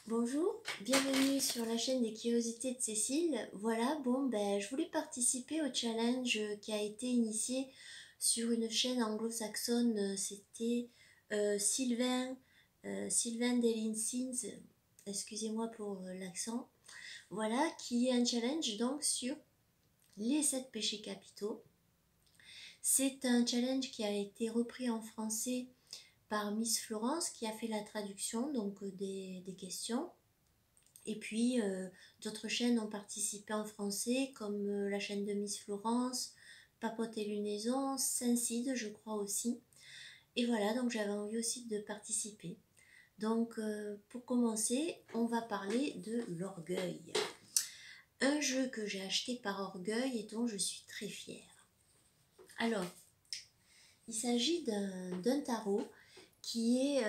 Bonjour, bienvenue sur la chaîne des curiosités de Cécile. Voilà, je voulais participer au challenge qui a été initié sur une chaîne anglo-saxonne. C'était Sylvain Delinsins, excusez-moi pour l'accent. Voilà, qui est un challenge donc sur les 7 péchés capitaux. C'est un challenge qui a été repris en français par Miss Florence qui a fait la traduction donc des questions. Et puis d'autres chaînes ont participé en français comme la chaîne de Miss Florence, Papote et Lunaison, Saint-Cide je crois aussi. Et voilà, donc j'avais envie aussi de participer. Donc pour commencer, on va parler de l'orgueil. Un jeu que j'ai acheté par orgueil et dont je suis très fière. Alors, il s'agit d'un tarot qui est...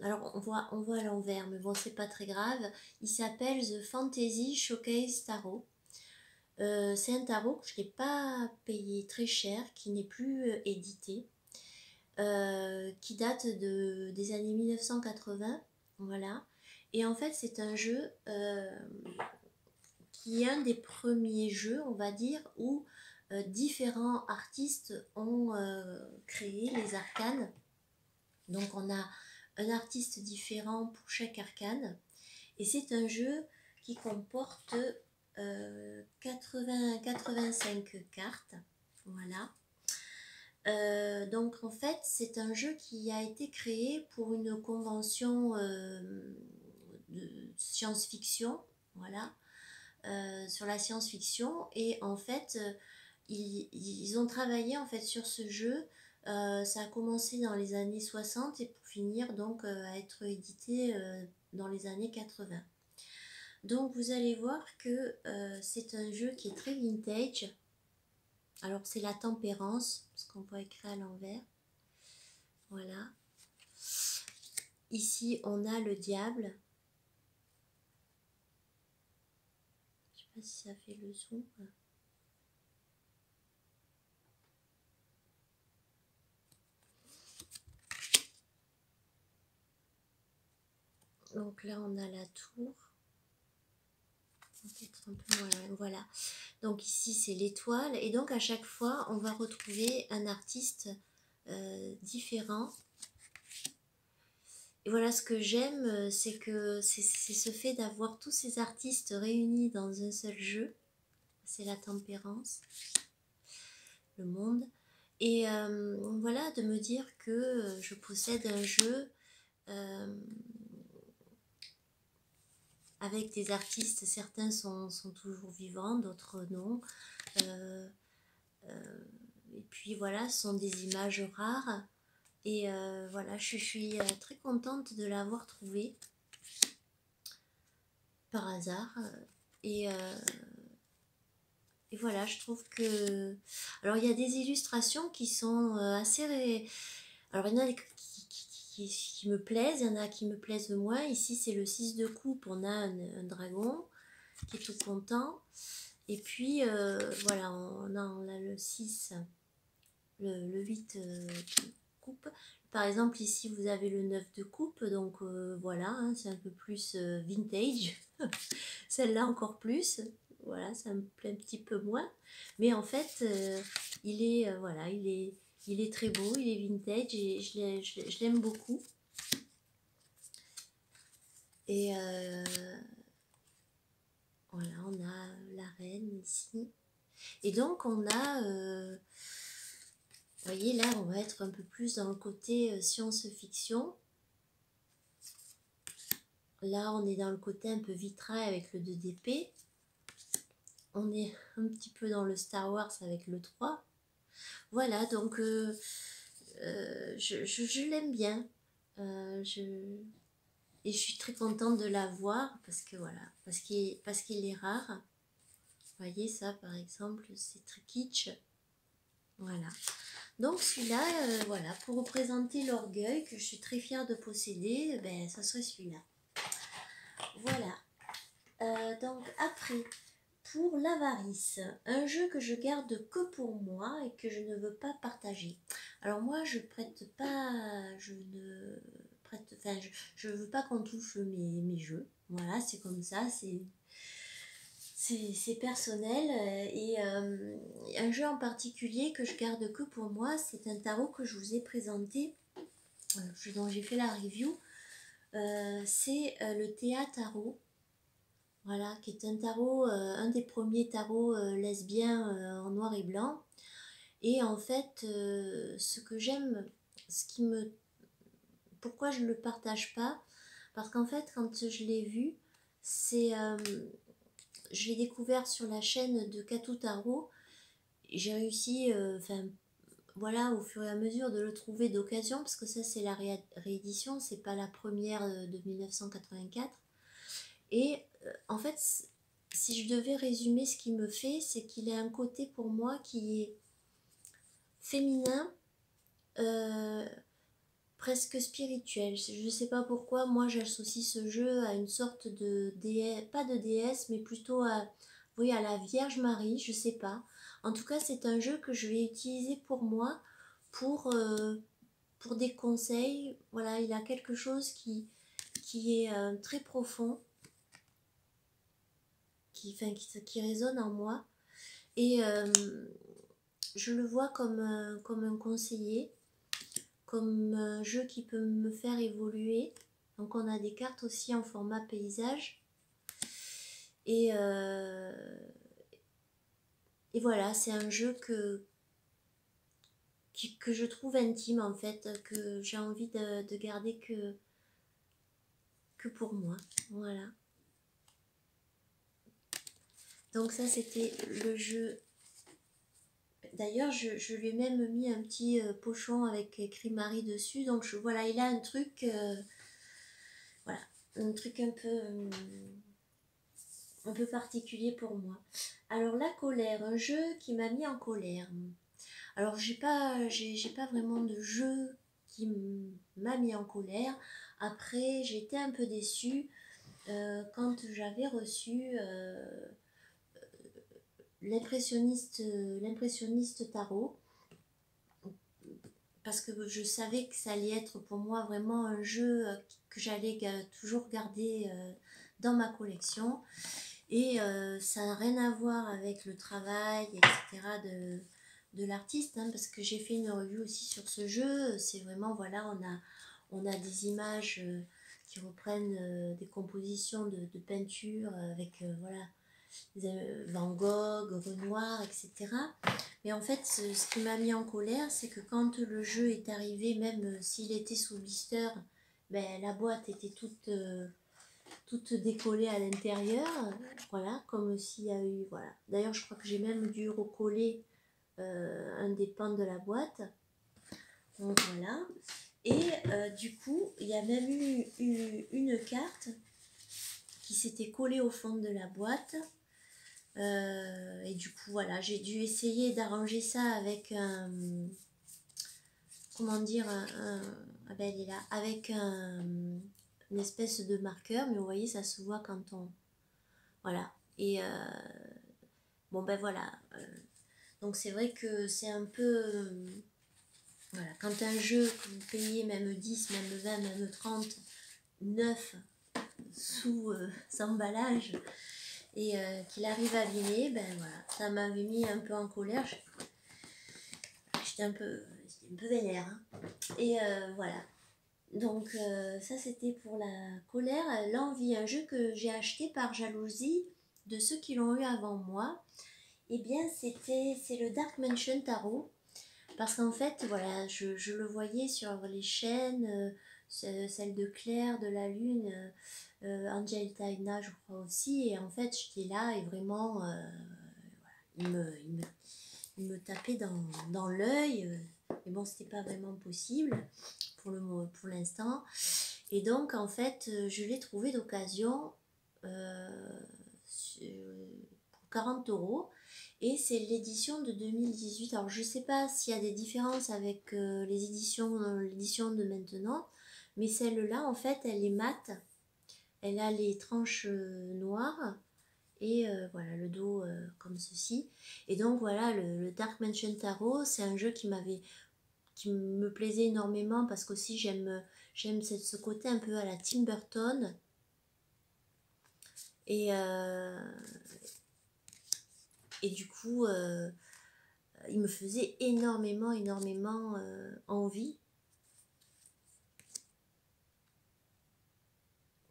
alors on voit à l'envers, mais bon c'est pas très grave. Il s'appelle The Fantasy Showcase Tarot. C'est un tarot que je n'ai pas payé très cher, qui n'est plus édité, qui date des années 1980. Voilà. Et en fait c'est un jeu qui est un des premiers jeux, on va dire, où différents artistes ont créé les arcanes. Donc on a un artiste différent pour chaque arcane. Et c'est un jeu qui comporte 85 cartes. Voilà. Donc en fait, c'est un jeu qui a été créé pour une convention de science-fiction. Voilà. Sur la science-fiction. Et en fait, ils ont travaillé en fait sur ce jeu. Ça a commencé dans les années 60 et pour finir donc à être édité dans les années 80. Donc vous allez voir que c'est un jeu qui est très vintage. Alors c'est la tempérance, parce qu'on peut écrire à l'envers. Voilà. Ici on a le diable. Je sais pas si ça fait le zoom. Donc là on a la tour. Peut-être un peu moins, voilà. Donc ici c'est l'étoile et donc à chaque fois on va retrouver un artiste différent. Et voilà, ce que j'aime, c'est que c'est ce fait d'avoir tous ces artistes réunis dans un seul jeu. C'est la tempérance, le monde. Et voilà, de me dire que je possède un jeu avec des artistes, certains sont toujours vivants, d'autres non. Et puis voilà, ce sont des images rares. Et voilà, je suis très contente de l'avoir trouvé par hasard. Et, et voilà, je trouve que... Alors il y a des illustrations qui sont assez... Alors il y en a qui me plaisent, il y en a qui me plaisent moins. Ici c'est le 6 de coupe, on a un dragon qui est tout content. Et puis voilà, on a le 6, le 8 de coupe. Par exemple ici vous avez le 9 de coupe, donc voilà, hein, c'est un peu plus vintage. Celle-là encore plus, voilà, ça me plaît un petit peu moins. Mais en fait, il est, voilà, il est très beau, il est vintage et je l'aime beaucoup. Et voilà, on a la reine ici. Et donc on a, vous voyez là, on va être un peu plus dans le côté science-fiction. Là, on est dans le côté un peu vitrail avec le 2 d'épée. On est un petit peu dans le Star Wars avec le 3. Voilà, donc je l'aime bien. Et je suis très contente de l'avoir parce que voilà, parce qu'il est rare. Vous voyez ça par exemple, c'est très kitsch. Voilà. Donc celui-là, voilà, pour représenter l'orgueil que je suis très fière de posséder, ben ça serait celui-là. Voilà. Donc après, pour l'avarice, un jeu que je garde que pour moi et que je ne veux pas partager. Alors moi, je ne prête, enfin, je veux pas qu'on touche mes jeux. Voilà, c'est comme ça, c'est personnel. Et un jeu en particulier que je garde que pour moi, c'est un tarot que je vous ai présenté, dont j'ai fait la review. C'est le Théa Tarot. Voilà, qui est un tarot, un des premiers tarots lesbiens en noir et blanc. Et en fait, ce que j'aime, pourquoi je ne le partage pas, parce qu'en fait, quand je l'ai vu, je l'ai découvert sur la chaîne de Katou Tarot. J'ai réussi, voilà, au fur et à mesure de le trouver d'occasion, parce que ça c'est la réédition, c'est pas la première de 1984. Et en fait, si je devais résumer ce qui me fait, c'est qu'il a un côté pour moi qui est féminin, presque spirituel. Je ne sais pas pourquoi, moi j'associe ce jeu à une sorte de déesse, pas de déesse, mais plutôt oui, à la Vierge Marie, je sais pas. En tout cas, c'est un jeu que je vais utiliser pour moi, pour des conseils. Voilà, il a quelque chose qui est très profond, qui résonne en moi. Et je le vois comme un conseiller, comme un jeu qui peut me faire évoluer. Donc on a des cartes aussi en format paysage. Et voilà, c'est un jeu que je trouve intime en fait, que j'ai envie de garder que pour moi. Voilà. Donc ça c'était le jeu. D'ailleurs je lui ai même mis un petit pochon avec écrit Marie dessus. Donc voilà, il a un truc, voilà, un truc un peu particulier pour moi. Alors la colère, un jeu qui m'a mis en colère. Alors j'ai pas vraiment de jeu qui m'a mis en colère. Après j'ai été un peu déçue quand j'avais reçu l'impressionniste tarot, parce que je savais que ça allait être pour moi vraiment un jeu que j'allais toujours garder dans ma collection. Et ça n'a rien à voir avec le travail, etc. de l'artiste, hein, parce que j'ai fait une review aussi sur ce jeu. C'est vraiment, voilà, on a des images qui reprennent des compositions de peinture avec, voilà, Van Gogh, Renoir, etc. Mais en fait, ce qui m'a mis en colère, c'est que quand le jeu est arrivé, même s'il était sous blister, ben, la boîte était toute décollée à l'intérieur, voilà, comme s'il y a eu, voilà. D'ailleurs, je crois que j'ai même dû recoller un des pans de la boîte. Donc voilà. Et du coup, il y a même eu une carte qui s'était collée au fond de la boîte. Et du coup, voilà, j'ai dû essayer d'arranger ça avec un, comment dire, ah ben elle est là, avec une espèce de marqueur, mais vous voyez, ça se voit quand on, voilà. Et bon ben voilà, donc c'est vrai que c'est un peu, voilà, quand un jeu que vous payez même 10, même 20, même 30, 9 sous emballage, et qu'il arrive à abîmer, ben voilà, ça m'avait mis un peu en colère. J'étais un peu vénère, hein. Et voilà, donc ça c'était pour la colère. L'envie, un jeu que j'ai acheté par jalousie de ceux qui l'ont eu avant moi. Et bien c'est le Dark Mansion Tarot, parce qu'en fait voilà, je le voyais sur les chaînes, celle de Claire, de la Lune, Angel Taina je crois aussi, et en fait j'étais là et vraiment voilà, il me tapait dans l'œil, mais bon c'était pas vraiment possible pour l'instant. Et donc en fait je l'ai trouvé d'occasion pour 40 €. Et c'est l'édition de 2018. Alors je sais pas s'il y a des différences avec l'édition de maintenant, mais celle-là en fait elle est mate, elle a les tranches noires, et voilà le dos comme ceci. Et donc voilà, le Dark Mansion Tarot, c'est un jeu qui me plaisait énormément, parce qu'aussi J'aime ce côté un peu à la Tim Burton. Et du coup, il me faisait énormément envie.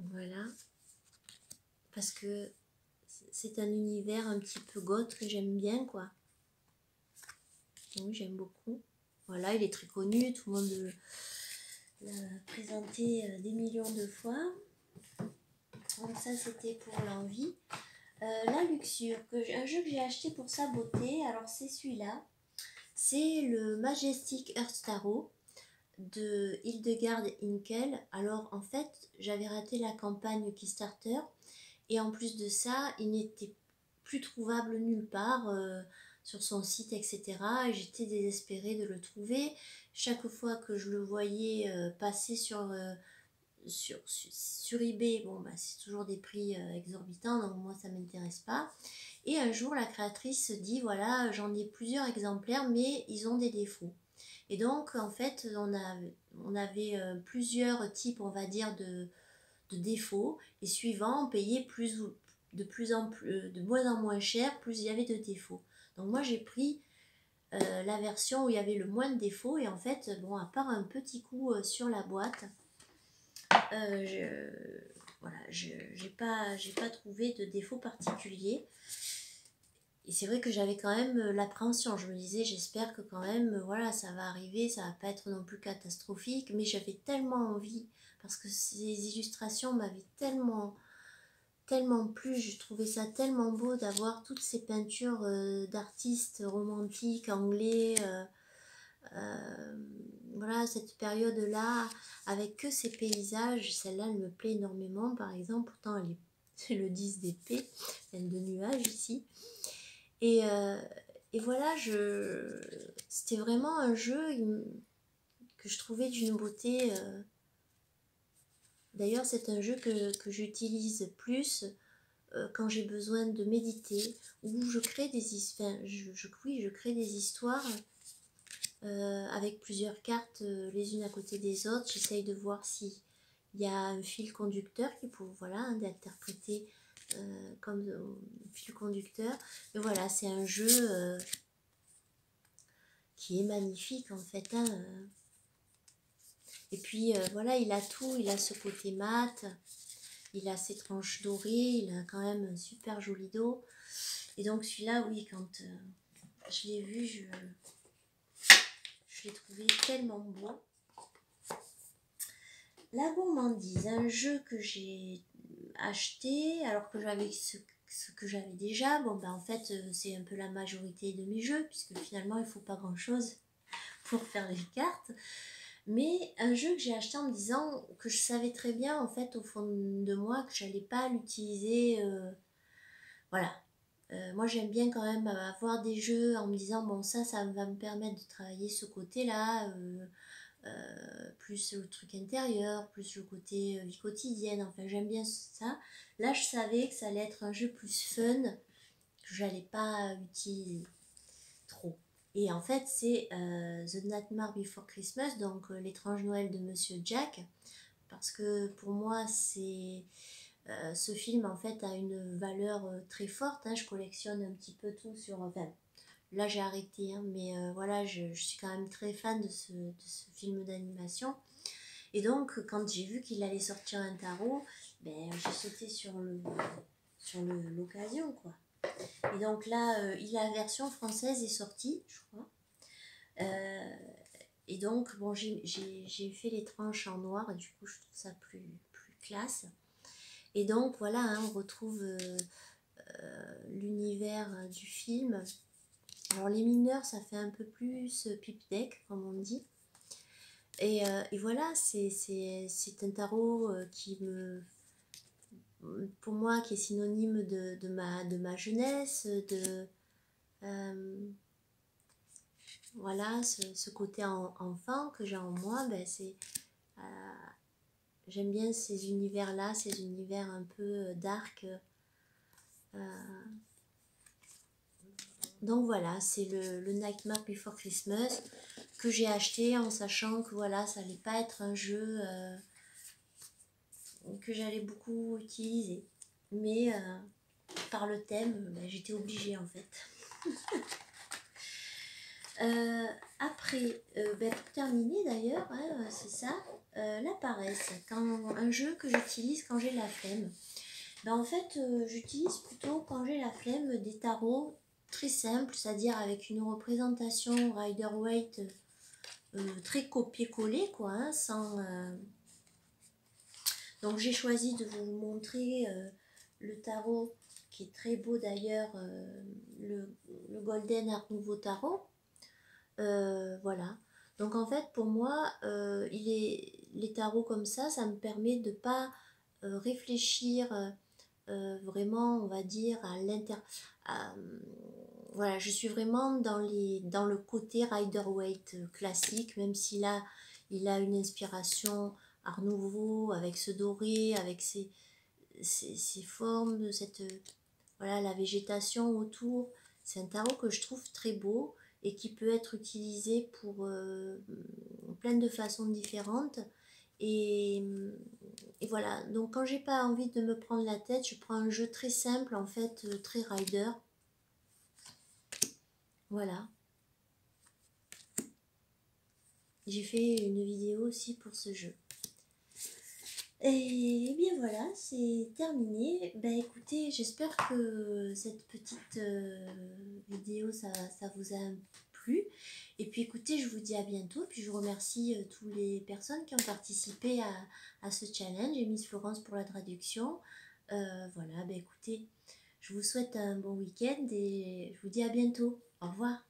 Voilà. Parce que c'est un univers un petit peu goth que j'aime bien, quoi. Oui, j'aime beaucoup. Voilà, il est très connu, tout le monde l'a présenté des millions de fois. Donc ça, c'était pour l'envie. La luxure, un jeu que j'ai acheté pour sa beauté, alors c'est celui-là. C'est le Majestic Earth Tarot de Hildegard Inkel. Alors en fait, j'avais raté la campagne Kickstarter et en plus de ça, il n'était plus trouvable nulle part sur son site, etc. Et j'étais désespérée de le trouver. Chaque fois que je le voyais passer sur eBay, bon, bah, c'est toujours des prix exorbitants, donc moi ça m'intéresse pas. Et un jour, la créatrice dit voilà, j'en ai plusieurs exemplaires, mais ils ont des défauts. Et donc, en fait, on avait plusieurs types, on va dire, de défauts. Et suivant, on payait de moins en moins cher, plus il y avait de défauts. Donc moi, j'ai pris la version où il y avait le moins de défauts. Et en fait, bon, à part un petit coup sur la boîte, voilà, j'ai pas trouvé de défaut particulier. Et c'est vrai que j'avais quand même l'appréhension. Je me disais, j'espère que quand même, voilà, ça va arriver, ça va pas être non plus catastrophique. Mais j'avais tellement envie, parce que ces illustrations m'avaient tellement plu. Je trouvais ça tellement beau d'avoir toutes ces peintures d'artistes romantiques anglais. Voilà, cette période-là, avec que ces paysages, celle-là, elle me plaît énormément, par exemple. Pourtant, c'est le 10 d'épée, celle de nuages ici. Et voilà, c'était vraiment un jeu que je trouvais d'une beauté. D'ailleurs, c'est un jeu que j'utilise plus quand j'ai besoin de méditer, où je crée des histoires. Oui, je crée des histoires avec plusieurs cartes les unes à côté des autres. J'essaye de voir s'il y a un fil conducteur qui peut, voilà, d'interpréter comme fil conducteur. Et voilà, c'est un jeu qui est magnifique en fait. Hein. Et puis voilà, il a tout, il a ce côté mat, il a ses tranches dorées, il a quand même un super joli dos. Et donc celui-là, oui, quand je l'ai vu, je l'ai trouvé tellement beau. La gourmandise, un jeu que j'ai acheté alors que j'avais ce que j'avais déjà. Bon, ben en fait, c'est un peu la majorité de mes jeux, puisque finalement, il faut pas grand-chose pour faire les cartes. Mais un jeu que j'ai acheté en me disant que je savais très bien, en fait, au fond de moi, que j'allais pas l'utiliser. Voilà. Moi, j'aime bien quand même avoir des jeux en me disant, bon, ça va me permettre de travailler ce côté-là. Plus le truc intérieur, plus le côté vie quotidienne, enfin j'aime bien ça. Là je savais que ça allait être un jeu plus fun, que j'allais pas utiliser trop. Et en fait c'est The Nightmare Before Christmas, donc l'étrange Noël de Monsieur Jack, parce que pour moi c'est ce film en fait a une valeur très forte, hein. Je collectionne un petit peu tout sur... Enfin, là j'ai arrêté, hein, mais voilà, je suis quand même très fan de ce film d'animation. Et donc quand j'ai vu qu'il allait sortir un tarot, ben, j'ai sauté sur l'occasion, quoi. Et donc là, la version française est sortie, je crois. Et donc, bon, j'ai fait les tranches en noir, et du coup je trouve ça plus classe. Et donc voilà, hein, on retrouve l'univers du film. Alors les mineurs, ça fait un peu plus pipe deck, comme on dit. Et voilà, c'est un tarot pour moi, qui est synonyme de ma jeunesse, voilà, ce côté enfant que j'ai en moi. Ben j'aime bien ces univers-là, ces univers un peu dark. Donc voilà, c'est le Nightmare Before Christmas que j'ai acheté en sachant que voilà, ça allait pas être un jeu que j'allais beaucoup utiliser. Mais par le thème, ben, j'étais obligée en fait. Après, ben, pour terminer d'ailleurs, hein, c'est ça, la paresse. Un jeu que j'utilise quand j'ai la flemme. Ben, en fait, j'utilise plutôt quand j'ai la flemme des tarots très simples, c'est-à-dire avec une représentation Rider-Waite très copier-coller, quoi, hein, sans... Donc j'ai choisi de vous montrer le tarot qui est très beau d'ailleurs, le Golden Art Nouveau Tarot. Voilà. Donc en fait, pour moi, les tarots comme ça me permet de pas réfléchir vraiment, on va dire, à l'intérieur. Voilà, je suis vraiment dans le côté Rider-Waite classique, même si là, il a une inspiration Art Nouveau, avec ce doré, avec ces formes, voilà, la végétation autour. C'est un tarot que je trouve très beau et qui peut être utilisé pour plein de façons différentes. Et, et voilà, donc quand j'ai pas envie de me prendre la tête, je prends un jeu très simple, en fait, très rider. Voilà. J'ai fait une vidéo aussi pour ce jeu. Et bien voilà, c'est terminé. Ben écoutez, j'espère que cette petite vidéo, ça vous a plu. Et puis écoutez, je vous dis à bientôt. Puis je remercie toutes les personnes qui ont participé à ce challenge. Et Miss Florence pour la traduction. Voilà, ben écoutez, je vous souhaite un bon week-end et je vous dis à bientôt. Au revoir.